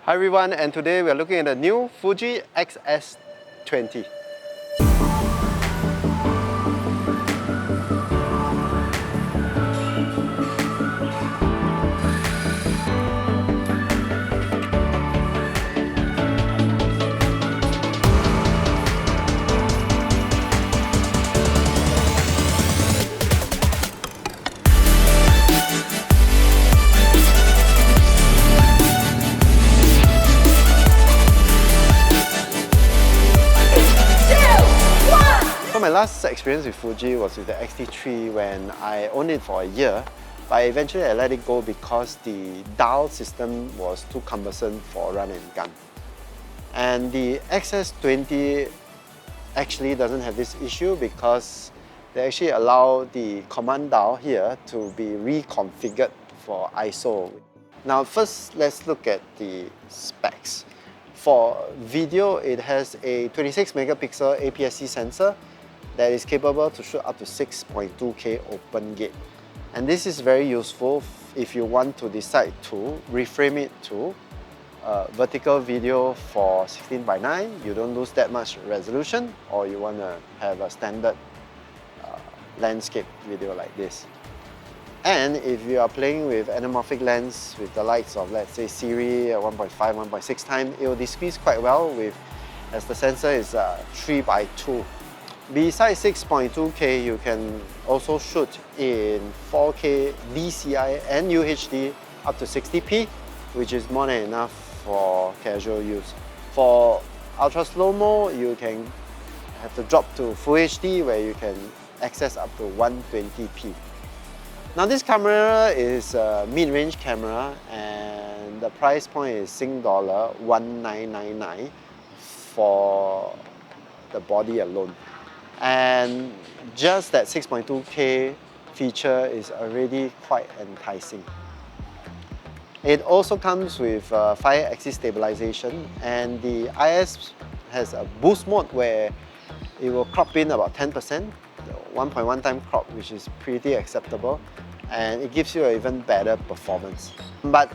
Hi everyone, and today we are looking at the new Fuji X-S20. So my last experience with Fuji was with the X-T3 when I owned it for a year, but eventually I let it go because the dial system was too cumbersome for run and gun. And the X-S20 actually doesn't have this issue because they actually allow the command dial here to be reconfigured for ISO. Now first, let's look at the specs. For video, it has a 26 megapixel APS-C sensor that is capable to shoot up to 6.2K open gate. And this is very useful if you want to decide to reframe it to vertical video for 16:9. You don't lose that much resolution, or you want to have a standard landscape video like this. And if you are playing with anamorphic lens with the likes of, let's say, Siri at 1.5, 1.6 times, it will de-squeeze quite well as the sensor is 3:2. Besides 6.2K, you can also shoot in 4K DCI and UHD up to 60p, which is more than enough for casual use. For ultra slow-mo, you can have to drop to Full HD where you can access up to 120p. Now this camera is a mid-range camera and the price point is $1999 for the body alone. And just that 6.2K feature is already quite enticing. It also comes with 5-axis stabilization, and the IBIS has a boost mode where it will crop in about 10%, 1.1 time crop, which is pretty acceptable, and it gives you an even better performance. But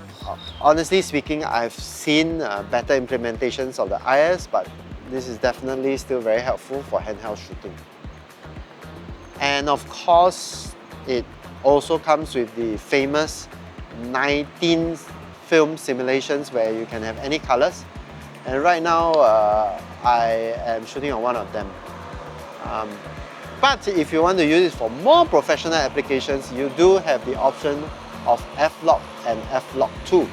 honestly speaking, I've seen better implementations of the IBIS, but this is definitely still very helpful for handheld shooting. And of course, it also comes with the famous 19 film simulations where you can have any colors. And right now, I am shooting on one of them. But if you want to use it for more professional applications, you do have the option of F-Log and F-Log 2.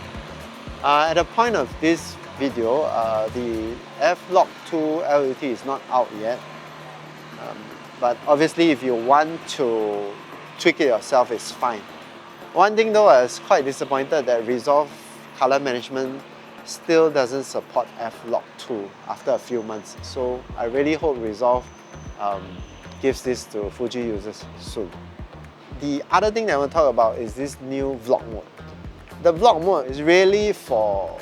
At the point of this video, the F-Log 2 LUT is not out yet. But obviously, if you want to tweak it yourself, it's fine. One thing though, I was quite disappointed that Resolve Color Management still doesn't support F-Log 2 after a few months. So I really hope Resolve gives this to Fuji users soon. The other thing that I want to talk about is this new vlog mode. The vlog mode is really for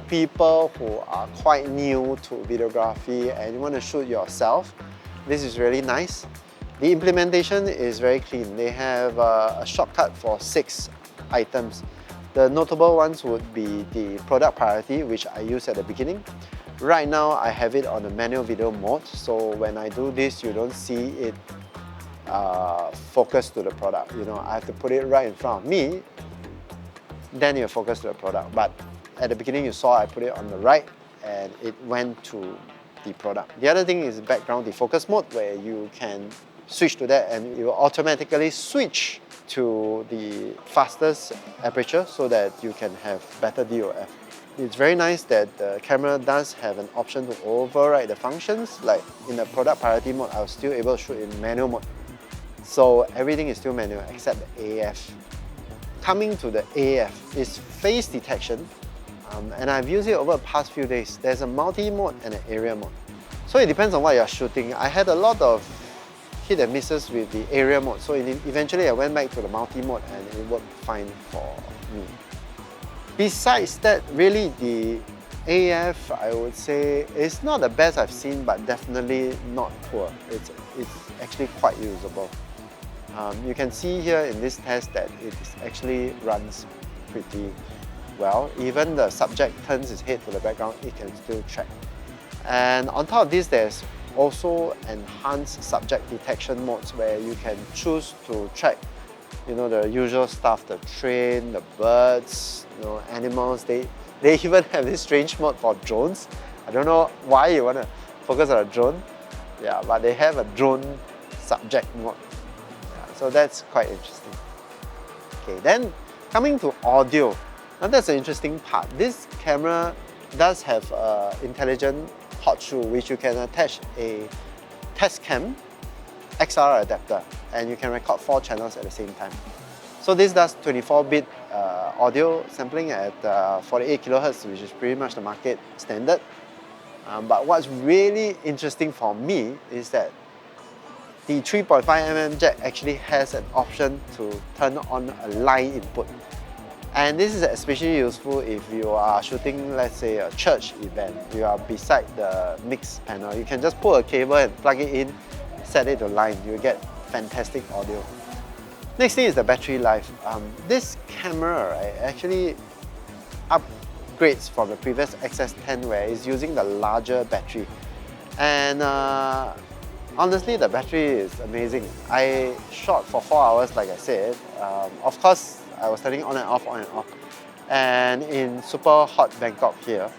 people who are quite new to videography and you want to shoot yourself. This is really nice. The implementation is very clean. They have a shortcut for 6 items. The notable ones would be the product priority, which I use at the beginning. Right now, I have it on the manual video mode, so when I do this, you don't see it focus to the product. You know, I have to put it right in front of me, then you focus to the product. But at the beginning, you saw I put it on the right, and it went to the product. The other thing is background defocus mode, where you can switch to that and it will automatically switch to the fastest aperture so that you can have better DOF. It's very nice that the camera does have an option to override the functions. Like in the product priority mode, I was still able to shoot in manual mode. So everything is still manual except the AF. Coming to the AF is face detection. And I've used it over the past few days. There's a multi-mode and an area mode. So it depends on what you're shooting. I had a lot of hit and misses with the area mode, so eventually I went back to the multi-mode and it worked fine for me. Besides that, really the AF, I would say, is not the best I've seen, but definitely not poor. It's actually quite usable. You can see here in this test that it actually runs pretty well. Even the subject turns his head to the background, it can still track. And on top of this, there's also enhanced subject detection modes where you can choose to track, the usual stuff, the train, the birds, animals. They even have this strange mode for drones. I don't know why you want to focus on a drone. Yeah, but they have a drone subject mode. Yeah, so that's quite interesting. Okay, then coming to audio. Now that's an interesting part. This camera does have an intelligent hot shoe which you can attach a test cam XR adapter and you can record 4 channels at the same time. So this does 24-bit audio sampling at 48 kHz, which is pretty much the market standard. But what's really interesting for me is that the 3.5mm jack actually has an option to turn on a line input. And this is especially useful if you are shooting, let's say, a church event. You are beside the mix panel. You can just pull a cable and plug it in, set it to line. You get fantastic audio. Next thing is the battery life. This camera actually upgrades from the previous X-S20 where it's using the larger battery. And honestly, the battery is amazing. I shot for 4 hours, like I said. Of course, I was turning on and off. And in super hot Bangkok here,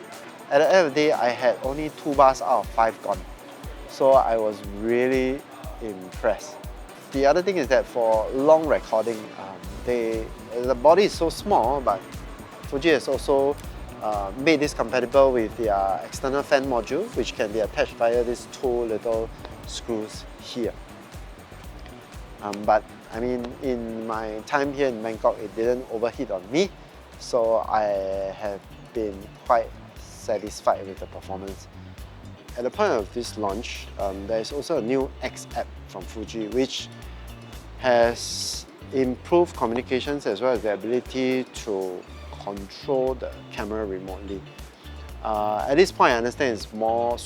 at the end of the day, I had only 2 bars out of 5 gone. So I was really impressed. The other thing is that for long recording, the body is so small, but Fuji has also made this compatible with their external fan module, which can be attached via these 2 little screws here. But I mean, in my time here in Bangkok, it didn't overheat on me, so I have been quite satisfied with the performance. At the point of this launch, there is also a new X app from Fuji, which has improved communications as well as the ability to control the camera remotely. At this point, I understand it's more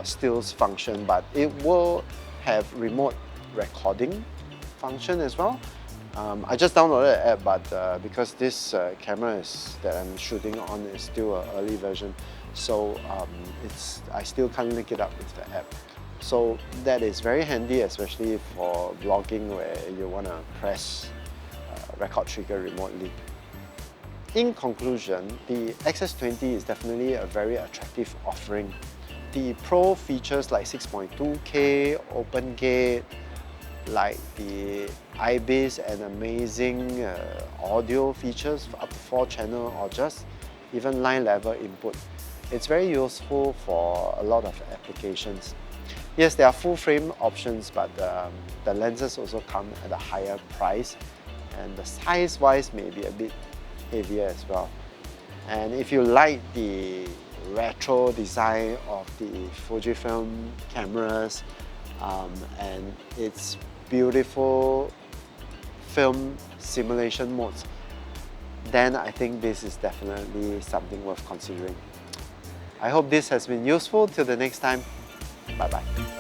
stills function, but it will have remote recording function as well. I just downloaded the app, but because this camera that I'm shooting on is still an early version, so I still can't link it up with the app. So that is very handy, especially for vlogging where you want to press record trigger remotely. In conclusion, the X-S20 is definitely a very attractive offering. The Pro features like 6.2K, open gate, like the IBIS and amazing audio features up to 4 channel or just even line level input. It's very useful for a lot of applications. Yes, there are full frame options, but the lenses also come at a higher price and the size wise may be a bit heavier as well. And if you like the retro design of the Fujifilm cameras and its beautiful film simulation modes, then I think this is definitely something worth considering. I hope this has been useful. Till the next time, bye bye.